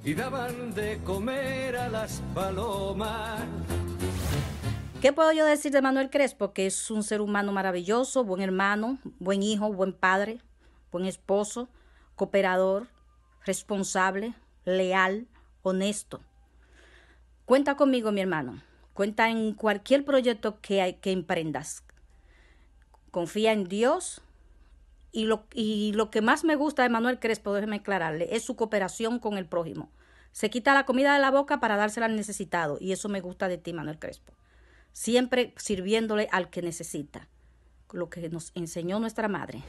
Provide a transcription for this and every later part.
y daban de comer a las palomas. ¿Qué puedo yo decir de Manuel Crespo? Que es un ser humano maravilloso, buen hermano, buen hijo, buen padre, buen esposo, cooperador, responsable, leal, honesto. Cuenta conmigo, mi hermano. Cuenta en cualquier proyecto que emprendas. Confía en Dios. Y lo que más me gusta de Manuel Crespo, déjeme aclararle, es su cooperación con el prójimo. Se quita la comida de la boca para dársela al necesitado. Y eso me gusta de ti, Manuel Crespo. Siempre sirviéndole al que necesita, lo que nos enseñó nuestra madre.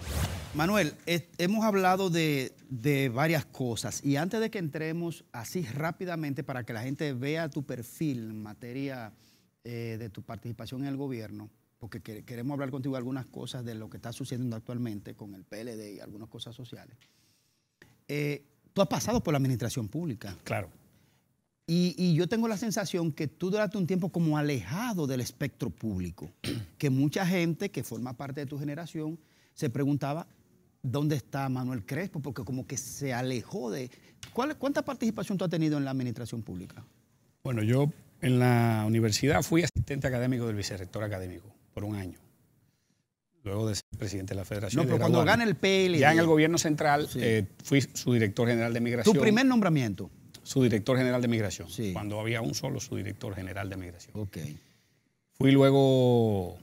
Manuel, hemos hablado de varias cosas y antes de que entremos así rápidamente para que la gente vea tu perfil en materia de tu participación en el gobierno, porque queremos hablar contigo de algunas cosas de lo que está sucediendo actualmente con el PLD y algunas cosas sociales. Tú has pasado por la administración pública. Claro. Y yo tengo la sensación que tú duraste un tiempo como alejado del espectro público, que mucha gente que forma parte de tu generación se preguntaba, ¿dónde está Manuel Crespo? Porque como que se alejó de... ¿Cuánta participación tú has tenido en la administración pública? Bueno, yo en la universidad fui asistente académico del vicerrector académico por un año. Luego de ser presidente de la Federación. No, pero cuando gana el PLD... Ya en el gobierno central sí. Fui su director general de migración. ¿Tu primer nombramiento? Su director general de migración. Sí. Cuando había un solo subdirector general de migración. Ok. Fui luego...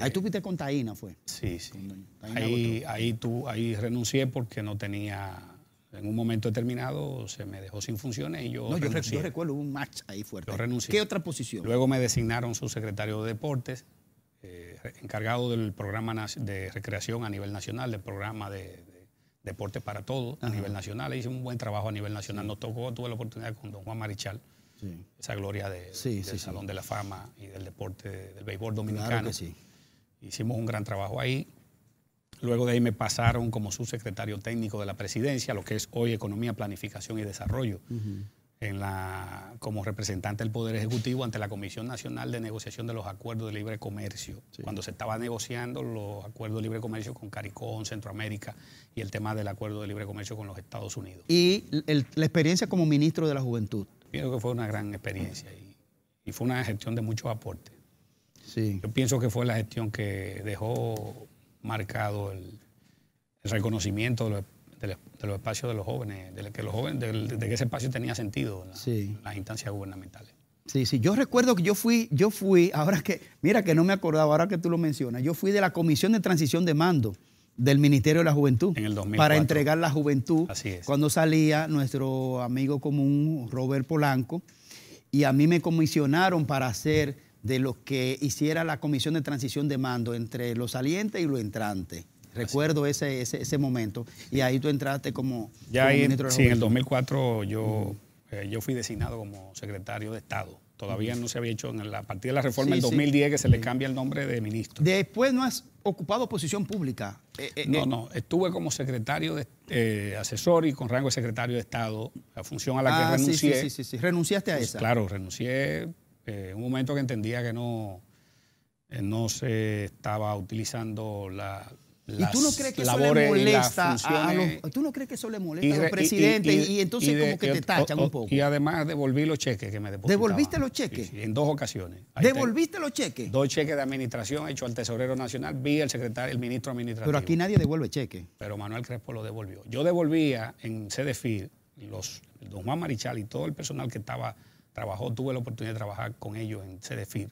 ahí tú fuiste con Taína, ¿fue? Sí, sí. Taína ahí renuncié porque no tenía... En un momento determinado se me dejó sin funciones y yo renuncié. Yo recuerdo un match ahí fuerte. Yo renuncié. ¿Qué otra posición? Luego me designaron subsecretario de Deportes, encargado del programa de recreación a nivel nacional, del programa de Deporte para Todos a nivel nacional. Hice un buen trabajo a nivel nacional. Nos tocó, tuve la oportunidad con don Juan Marichal, esa gloria del Salón de la Fama y del deporte, del béisbol dominicano. Claro que sí. Hicimos un gran trabajo ahí. Luego de ahí me pasaron como subsecretario técnico de la presidencia, lo que es hoy Economía, Planificación y Desarrollo, como representante del Poder Ejecutivo ante la Comisión Nacional de Negociación de los Acuerdos de Libre Comercio, cuando se estaba negociando los acuerdos de libre comercio con CARICOM, Centroamérica y el tema del acuerdo de libre comercio con los Estados Unidos. Y la experiencia como ministro de la Juventud. Pienso que fue una gran experiencia y fue una gestión de muchos aportes. Sí. Yo pienso que fue la gestión que dejó marcado el reconocimiento de los espacios de los jóvenes, de que ese espacio tenía sentido en las instancias gubernamentales. Sí, sí. Yo recuerdo que yo fui, ahora que, mira que no me acordaba, ahora que tú lo mencionas, yo fui de la Comisión de Transición de Mando del Ministerio de la Juventud. En el 2004. Para entregar la juventud. Así es. Cuando salía nuestro amigo común, Robert Polanco, y a mí me comisionaron para hacer de lo que hiciera la Comisión de Transición de Mando entre los salientes y los entrantes. Recuerdo ese momento. Y ahí tú entraste como ministro de la Juventud. Sí, en el 2004 yo fui designado como secretario de Estado. Todavía no se había hecho, a partir de la reforma del 2010 que se le cambia el nombre de ministro. Después no has ocupado posición pública. No, estuve como secretario de asesor y con rango de secretario de Estado, la función a la que renuncié. Sí. ¿Renunciaste a esa? Claro, renuncié en un momento que entendía que no se estaba utilizando ¿Y tú no crees que eso le molesta ¿tú no crees que eso le molesta a los presidentes y entonces como que te tachan un poco? Y además devolví los cheques que me depositaban. ¿Devolviste los cheques? Sí, en 2 ocasiones. ¿Devolviste los cheques? 2 cheques de administración hechos al Tesorero Nacional vía el ministro administrativo. Pero aquí nadie devuelve cheques. Pero Manuel Crespo lo devolvió. Yo devolvía en CEDEFIR, don Juan Marichal y todo el personal que trabajó, tuve la oportunidad de trabajar con ellos en CEDEFIR.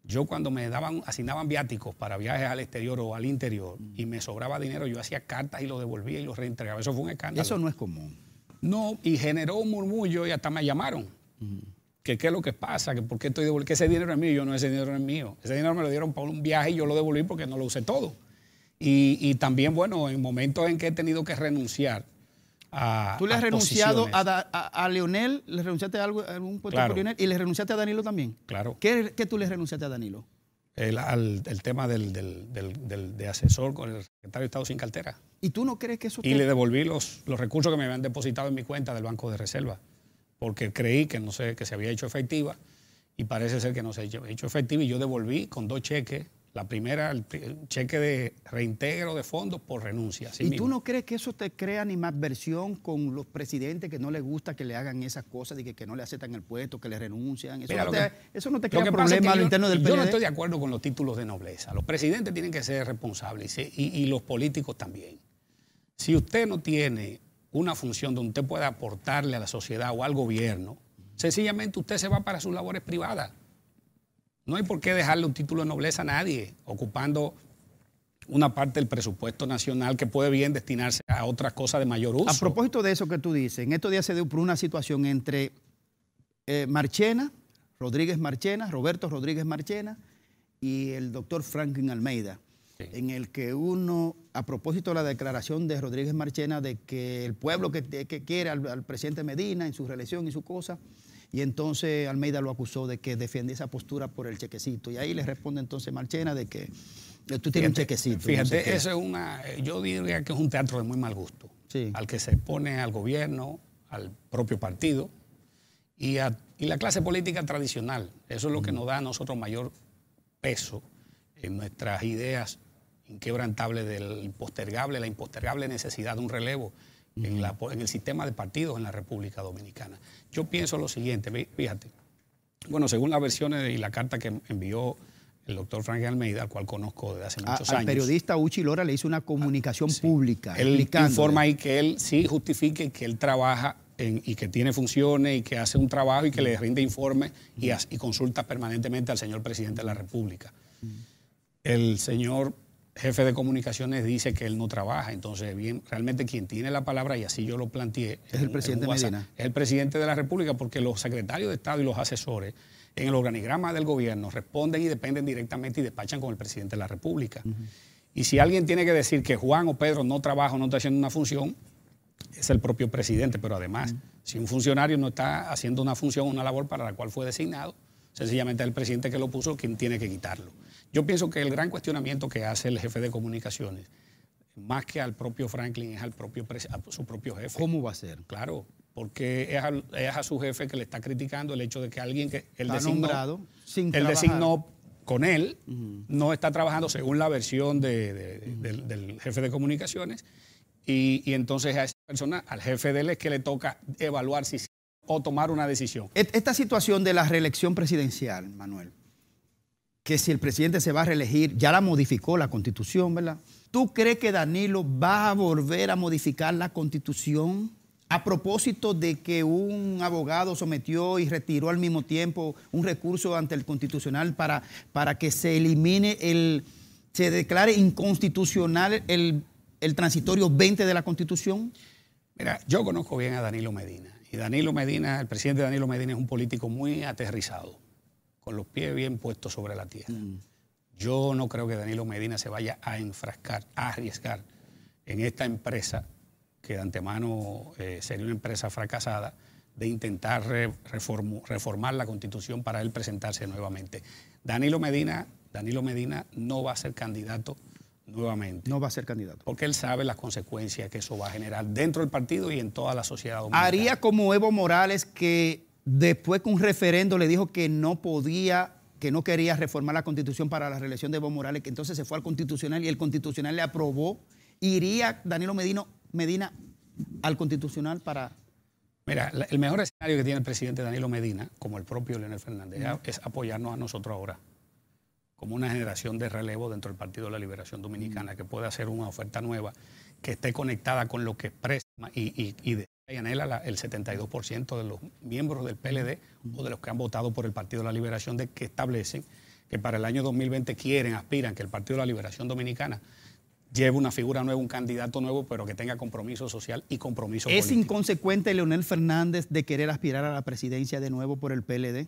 Yo cuando me asignaban viáticos para viajes al exterior o al interior y me sobraba dinero, yo hacía cartas y lo devolvía y lo reentregaba. Eso fue un escándalo. Eso no es común. No, y generó un murmullo y hasta me llamaron. Que qué es lo que pasa, que por qué estoy devolviendo, que ese dinero es mío. Yo no, ese dinero no es mío. Ese dinero me lo dieron para un viaje y yo lo devolví porque no lo usé todo. Y también, bueno, en momentos en que he tenido que renunciar ¿Tú le has renunciado a Leonel? ¿Le renunciaste a algún puesto por Leonel? ¿Y le renunciaste a Danilo también? Claro. ¿Qué tú le renunciaste a Danilo? El tema de asesor con el secretario de Estado sin cartera. ¿Y tú no crees que eso... Y le devolví los recursos que me habían depositado en mi cuenta del Banco de Reserva, porque creí que que se había hecho efectiva y parece ser que no se ha hecho efectiva y yo devolví con 2 cheques La primera, el cheque de reintegro de fondos por renuncia. ¿Y tú no crees que eso te crea animadversión con los presidentes que no les gusta que le hagan esas cosas, de que no le aceptan el puesto, que le renuncian? Eso, Mira, eso no te crea problemas a lo interno del PLD. Yo no estoy de acuerdo con los títulos de nobleza. Los presidentes tienen que ser responsables y los políticos también. Si usted no tiene una función donde usted pueda aportarle a la sociedad o al gobierno, sencillamente usted se va para sus labores privadas. No hay por qué dejarle un título de nobleza a nadie, ocupando una parte del presupuesto nacional que puede bien destinarse a otras cosas de mayor uso. A propósito de eso que tú dices, en estos días se dio por una situación entre Marchena, Roberto Rodríguez Marchena y el doctor Franklin Almeida, sí, en el que uno, a propósito de la declaración de Rodríguez Marchena de que el pueblo que quiere al presidente Medina en su reelección y su cosa, y entonces Almeida lo acusó de que defiende esa postura por el chequecito. Y ahí le responde entonces Marchena de que tú tienes un chequecito. Fíjate, no sé, eso es yo diría que es un teatro de muy mal gusto. Sí. Al que se pone al gobierno, al propio partido y la clase política tradicional. Eso es lo que nos da a nosotros mayor peso en nuestras ideas inquebrantables la impostergable necesidad de un relevo en el sistema de partidos en la República Dominicana. Yo pienso lo siguiente, fíjate, bueno, según las versiones y la carta que envió el doctor Franklin Almeida, al cual conozco desde hace muchos años. Al periodista Uchi Lora le hizo una comunicación pública. Él informa ahí que él sí justifique que él trabaja y que tiene funciones y que hace un trabajo y que le rinde informes y consulta permanentemente al señor presidente de la República. El señor jefe de comunicaciones dice que él no trabaja, entonces bien, realmente quien tiene la palabra, y así yo lo planteé, es el presidente Medina. Es el presidente de la República, porque los secretarios de Estado y los asesores en el organigrama del gobierno responden y dependen directamente y despachan con el presidente de la República. Y si alguien tiene que decir que Juan o Pedro no trabaja o no está haciendo una función, es el propio presidente. Pero además, si un funcionario no está haciendo una función, una labor para la cual fue designado, sencillamente es el presidente que lo puso quien tiene que quitarlo. Yo pienso que el gran cuestionamiento que hace el jefe de comunicaciones, más que al propio Franklin, es a su propio jefe. ¿Cómo va a ser? Claro, porque es a su jefe que le está criticando el hecho de que alguien que él designó con él no está trabajando según la versión del jefe de comunicaciones, y entonces a esa persona, al jefe de él, es que le toca evaluar si o tomar una decisión. Esta situación de la reelección presidencial, Manuel, que si el presidente se va a reelegir, ya la modificó la Constitución, ¿verdad? ¿Tú crees que Danilo va a volver a modificar la Constitución a propósito de que un abogado sometió y retiró al mismo tiempo un recurso ante el Constitucional para que se elimine se declare inconstitucional el transitorio 20 de la Constitución? Mira, yo conozco bien a Danilo Medina. Y Danilo Medina, el presidente Danilo Medina es un político muy aterrizado, con los pies bien puestos sobre la tierra. Yo no creo que Danilo Medina se vaya a enfrascar, a arriesgar en esta empresa, que de antemano sería una empresa fracasada, de intentar reformar la Constitución para él presentarse nuevamente. Danilo Medina no va a ser candidato nuevamente. No va a ser candidato. Porque él sabe las consecuencias que eso va a generar dentro del partido y en toda la sociedad dominicana. Haría como Evo Morales, que después que un referendo le dijo que no quería reformar la Constitución para la reelección de Evo Morales, que entonces se fue al Constitucional y el Constitucional le aprobó. ¿Iría Danilo Medina al Constitucional para...? Mira, el mejor escenario que tiene el presidente Danilo Medina, como el propio Leonel Fernández, es apoyarnos a nosotros ahora, como una generación de relevo dentro del Partido de la Liberación Dominicana, que pueda hacer una oferta nueva, que esté conectada con lo que expresa y anhela el 72% de los miembros del PLD o de los que han votado por el Partido de la Liberación, de que establecen que para el año 2020 aspiran que el Partido de la Liberación Dominicana lleve una figura nueva, un candidato nuevo, pero que tenga compromiso social y compromiso político. ¿Es inconsecuente Leonel Fernández de querer aspirar a la presidencia de nuevo por el PLD?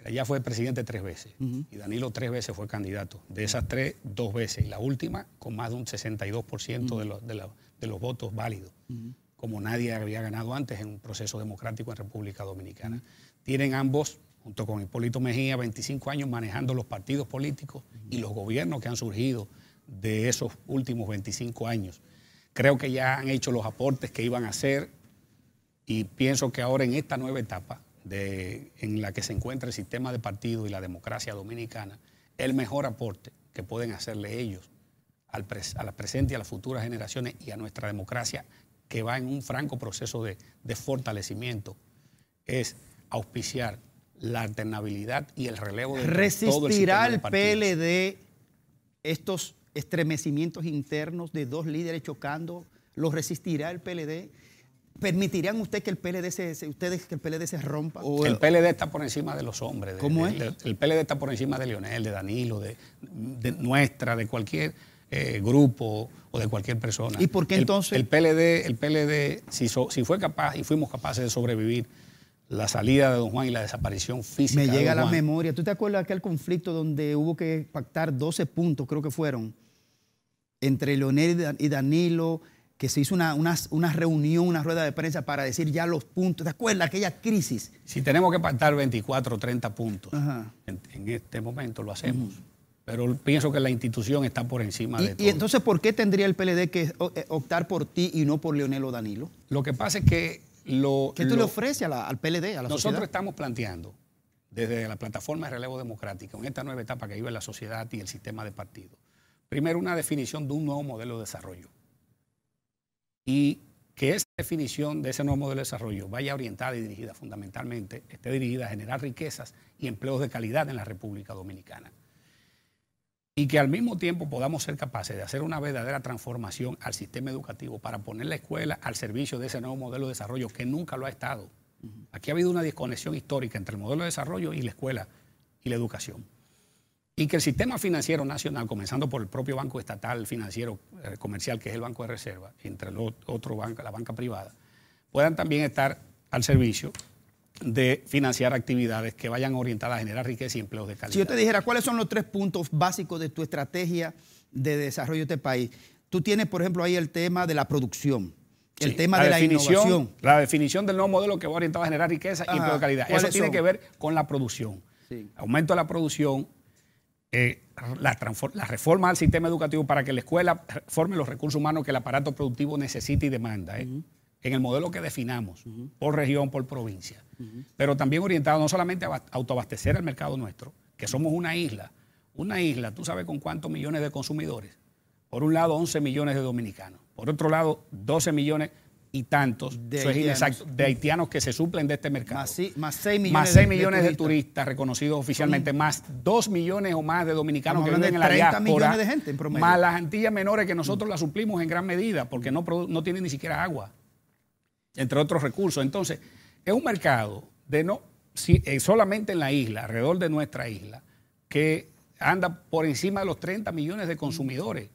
Ella fue presidente 3 veces y Danilo 3 veces fue candidato. De esas 3, 2 veces. Y la última con más de un 62% de los votos válidos. Como nadie había ganado antes en un proceso democrático en República Dominicana. Tienen ambos, junto con Hipólito Mejía, 25 años manejando los partidos políticos y los gobiernos que han surgido de esos últimos 25 años. Creo que ya han hecho los aportes que iban a hacer y pienso que ahora en esta nueva etapa en la que se encuentra el sistema de partido y la democracia dominicana, el mejor aporte que pueden hacerle ellos a la presente y a las futuras generaciones y a nuestra democracia, que va en un franco proceso de fortalecimiento, es auspiciar la alternabilidad y el relevo de todo el sistema ¿Resistirá de el partidos. PLD estos estremecimientos internos de dos líderes chocando? ¿Los resistirá el PLD? ¿Permitirían ustedes que el PLD se rompa? El PLD está por encima de los hombres. ¿Cómo es? El PLD está por encima de Leonel, de Danilo, de nuestra, de cualquier grupo o de cualquier persona. ¿Y por qué entonces? El PLD, si fue capaz y fuimos capaces de sobrevivir la salida de don Juan y la desaparición física Me de llega a don la Juan. memoria. ¿Tú te acuerdas de aquel conflicto donde hubo que pactar 12 puntos, creo que fueron, entre Leonel y Danilo, que se hizo una reunión, una rueda de prensa para decir ya los puntos? ¿Te acuerdas aquella crisis? Si tenemos que pactar 24 o 30 puntos, Ajá. en este momento lo hacemos. Pero pienso que la institución está por encima de todo. Y entonces, ¿por qué tendría el PLD que optar por ti y no por Leonel o Danilo? Lo que pasa es que ¿Qué tú le ofreces al PLD, a la nosotros sociedad? estamos planteando, desde la plataforma de relevo democrático, en esta nueva etapa que vive la sociedad y el sistema de partidos, primero una definición de un nuevo modelo de desarrollo. Y que esa definición de ese nuevo modelo de desarrollo vaya orientada y dirigida fundamentalmente, esté dirigida a generar riquezas y empleos de calidad en la República Dominicana. Y que al mismo tiempo podamos ser capaces de hacer una verdadera transformación al sistema educativo para poner la escuela al servicio de ese nuevo modelo de desarrollo que nunca lo ha estado. Aquí ha habido una desconexión histórica entre el modelo de desarrollo y la escuela y la educación. Y que el sistema financiero nacional, comenzando por el propio banco estatal financiero comercial, que es el Banco de Reserva, entre los otros bancos, la banca privada, puedan también estar al servicio de financiar actividades que vayan orientadas a generar riqueza y empleos de calidad. Si yo te dijera, ¿cuáles son los 3 puntos básicos de tu estrategia de desarrollo de este país? Tú tienes, por ejemplo, ahí el tema de la producción, el tema de la innovación. La definición del nuevo modelo que va orientado a generar riqueza y empleo de calidad. Eso tiene que ver con la producción. Sí. Aumento de la producción, la reforma al sistema educativo para que la escuela forme los recursos humanos que el aparato productivo necesita y demanda. En el modelo que definamos, por región, por provincia, pero también orientado no solamente a autoabastecer el mercado nuestro, que somos una isla, ¿tú sabes con cuántos millones de consumidores? Por un lado, 11 millones de dominicanos, por otro lado, 12 millones y tantos, eso es inexacto, de haitianos que se suplen de este mercado. Más 6 millones, más 6 millones de turistas reconocidos oficialmente, más 2 millones o más de dominicanos que viven en la diáspora, millones de gente en promedio. Más las Antillas menores que nosotros las suplimos en gran medida porque no tienen ni siquiera agua, entre otros recursos. Entonces, es un mercado solamente en la isla, alrededor de nuestra isla, que anda por encima de los 30 millones de consumidores.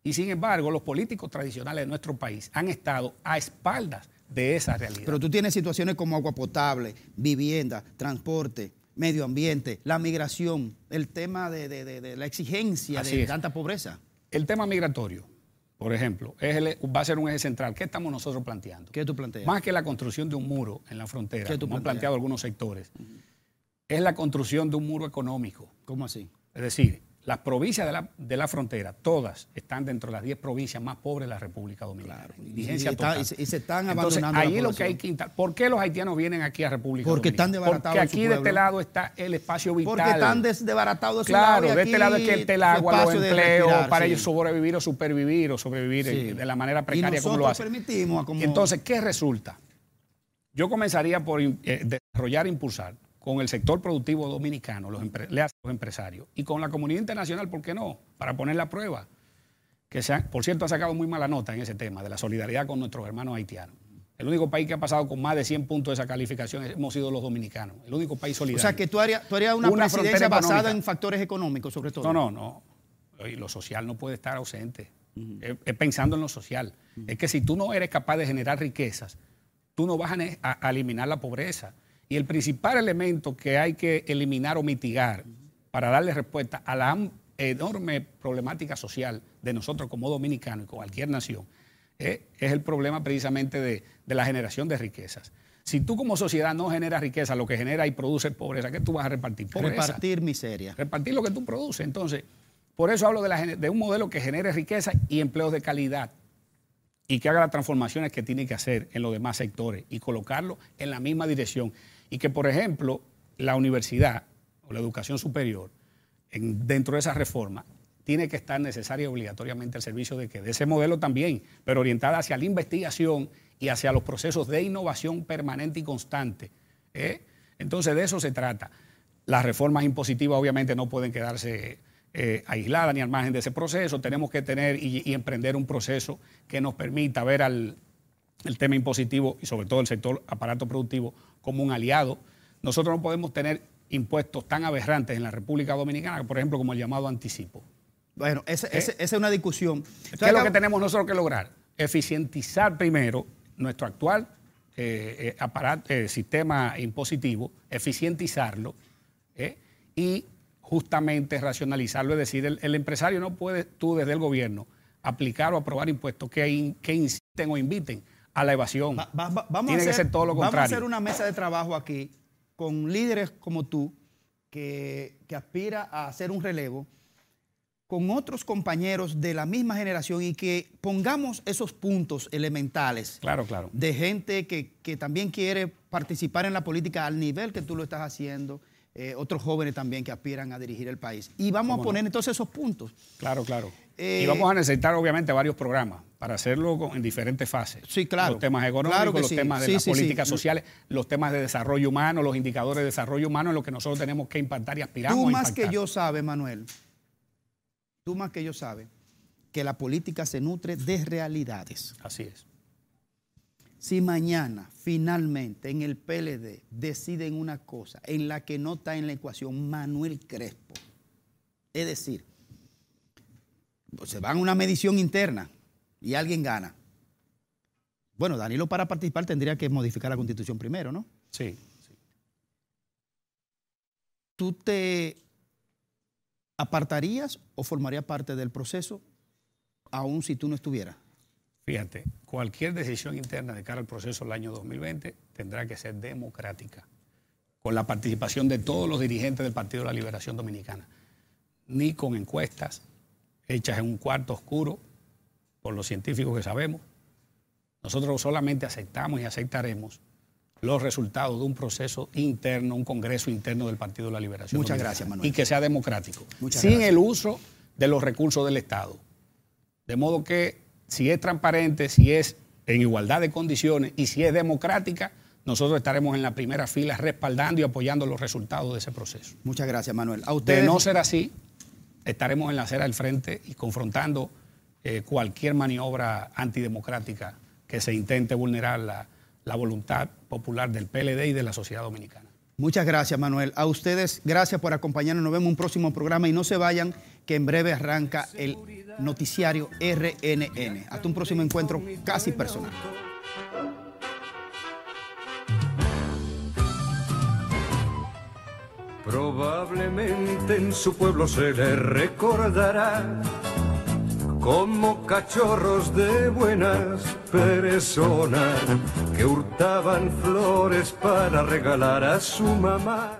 Y sin embargo, los políticos tradicionales de nuestro país han estado a espaldas de esa realidad. Pero tú tienes situaciones como agua potable, vivienda, transporte, medio ambiente, la migración, el tema de la exigencia de tanta pobreza. El tema migratorio, por ejemplo, va a ser un eje central. ¿Qué estamos nosotros planteando? ¿Qué tú planteas? Más que la construcción de un muro en la frontera, como han planteado algunos sectores, es la construcción de un muro económico. ¿Cómo así? Es decir, las provincias de la frontera, todas están dentro de las 10 provincias más pobres de la República Dominicana. Claro. Indigencia total. Y se están Entonces, abandonando ahí la lo que hay que instalar. ¿Por qué los haitianos vienen aquí a República Porque Dominicana? están desbaratados. Porque aquí de este lado está el espacio vital. Porque están desbaratados de su Claro, lado. de este lado es que está el agua, los empleos, para sí. ellos sobrevivir o sobrevivir Sí. de la manera precaria y como lo hacen. permitimos Y entonces, ¿qué resulta? Yo comenzaría por desarrollar e impulsar con el sector productivo dominicano, los empresarios, y con la comunidad internacional, ¿por qué no? Para poner la prueba. Que por cierto, ha sacado muy mala nota en ese tema de la solidaridad con nuestros hermanos haitianos. El único país que ha pasado con más de 100 puntos de esa calificación hemos sido los dominicanos. El único país solidario. O sea, que tú harías una presidencia basada económica. en factores económicos, sobre todo. No. Y lo social no puede estar ausente. Es pensando en lo social. Es que si tú no eres capaz de generar riquezas, tú no vas a eliminar la pobreza. Y el principal elemento que hay que eliminar o mitigar para darle respuesta a la enorme problemática social de nosotros como dominicanos y con cualquier nación es el problema precisamente de la generación de riquezas. Si tú como sociedad no generas riqueza, lo que genera y produce pobreza, ¿qué tú vas a repartir? Pobreza. Repartir miseria. Repartir lo que tú produces. Entonces, por eso hablo de un modelo que genere riqueza y empleos de calidad y que haga las transformaciones que tiene que hacer en los demás sectores y colocarlo en la misma dirección. Y que, por ejemplo, la universidad o la educación superior dentro de esa reforma, tiene que estar necesaria y obligatoriamente al servicio de ese modelo también, pero orientada hacia la investigación y hacia los procesos de innovación permanente y constante. Entonces, de eso se trata. Las reformas impositivas obviamente no pueden quedarse aisladas ni al margen de ese proceso. Tenemos que tener y emprender un proceso que nos permita ver el tema impositivo y sobre todo el sector aparato productivo como un aliado. Nosotros no podemos tener impuestos tan aberrantes en la República Dominicana, por ejemplo, como el llamado anticipo. Bueno, esa es una discusión. ¿Qué es lo que tenemos nosotros que lograr? Eficientizar primero nuestro actual sistema impositivo, eficientizarlo y justamente racionalizarlo. Es decir, el empresario no puede, tú desde el gobierno, aplicar o aprobar impuestos que inciten o inviten a la evasión. Tiene que ser todo lo contrario. Vamos a hacer una mesa de trabajo aquí con líderes como tú que aspira a hacer un relevo con otros compañeros de la misma generación y que pongamos esos puntos elementales. Claro, claro. De gente que también quiere participar en la política al nivel que tú lo estás haciendo, otros jóvenes también que aspiran a dirigir el país. Y vamos a poner entonces esos puntos. Claro, claro. Y vamos a necesitar obviamente varios programas para hacerlo en diferentes fases. Sí, claro. Los temas económicos, claro los sí. temas de las políticas sociales, los temas de desarrollo humano, los indicadores de desarrollo humano en los que nosotros tenemos que impactar y aspiramos a impactar. Tú más que yo sabes, Manuel, tú más que yo sabes que la política se nutre de realidades. Así es. Si mañana finalmente en el PLD deciden una cosa en la que no está en la ecuación Manuel Crespo, es decir, pues se van a una medición interna y alguien gana. Bueno, Danilo para participar tendría que modificar la Constitución primero, ¿no? Sí. ¿Tú te apartarías o formarías parte del proceso aún si tú no estuvieras? Fíjate, cualquier decisión interna de cara al proceso del año 2020 tendrá que ser democrática, con la participación de todos los dirigentes del Partido de la Liberación Dominicana, ni con encuestas hechas en un cuarto oscuro por los científicos que sabemos. Nosotros solamente aceptamos y aceptaremos los resultados de un proceso interno, un congreso interno del Partido de la Liberación Muchas Dominicana, gracias, Manuel. y que sea democrático, Muchas sin gracias. el uso de los recursos del Estado. De modo que si es transparente, si es en igualdad de condiciones y si es democrática, nosotros estaremos en la primera fila respaldando y apoyando los resultados de ese proceso. Muchas gracias, Manuel. A ustedes, de no ser así, estaremos en la acera del frente y confrontando cualquier maniobra antidemocrática que se intente vulnerar la voluntad popular del PLD y de la sociedad dominicana. Muchas gracias, Manuel. A ustedes, gracias por acompañarnos. Nos vemos en un próximo programa y no se vayan, que en breve arranca el noticiario RNN. Hasta un próximo encuentro casi personal. Probablemente en su pueblo se le recordará como cachorros de buenas personas que hurtaban flores para regalar a su mamá.